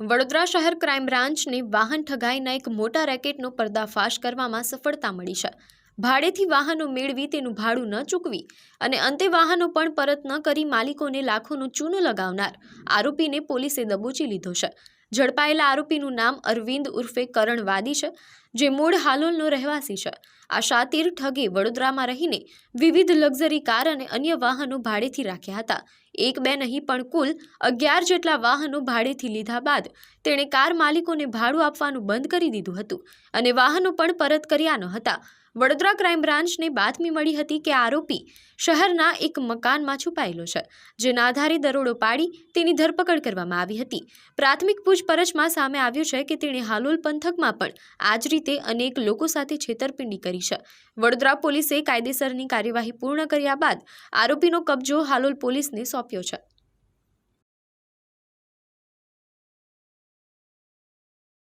વડોદરા શહેર ક્રાઇમ બ્રાન્ચને વાહન ઠગાઈના એક મોટા રેકેટનો પર્દાફાશ કરવામાં સફળતા મળી છે। ભાડેથી વાહનો મેળવી તેનું ભાડું ન ચૂકવી અને અંતે વાહનો પણ પરત ન કરી માલિકોને લાખોનું ચૂનું લગાવનાર આરોપીને પોલીસે દબોચી લીધો છે। ઝડપાયેલા આરોપીનું નામ અરવિંદ ઉર્ફે કરણ વાદી છે, જે મૂળ હાલોલનો રહેવાસી છે। આ શાતીર ઠગે વડોદરામાં રહીને વિવિધ લક્ઝરી કાર અને અન્ય વાહનો ભાડેથી રાખ્યા હતા। એક બે નહીં પણ કુલ 11 જેટલા વાહનો ભાડેથી લીધા બાદ તેણે કાર માલિકોને ભાડું આપવાનું બંધ કરી દીધું હતું અને વાહનો પણ પરત કર્યા ન હતા। વડોદરા ક્રાઇમ બ્રાન્ચને બાતમી મળી હતી કે આરોપી શહેરના એક મકાનમાં છુપાયેલો છે, જેના આધારે દરોડો પાડી તેની ધરપકડ કરવામાં આવી હતી। પ્રાથમિક પૂછપરછમાં સામે આવ્યું છે કે તેણે હાલોલ પંથકમાં પણ આ જ રીતે અનેક લોકો સાથે છેતરપિંડી કરી છે। વડોદરા પોલીસે કાયદેસરની કાર્યવાહી પૂર્ણ કર્યા બાદ આરોપીનો કબજો હાલોલ પોલીસને સોંપ્યો છે।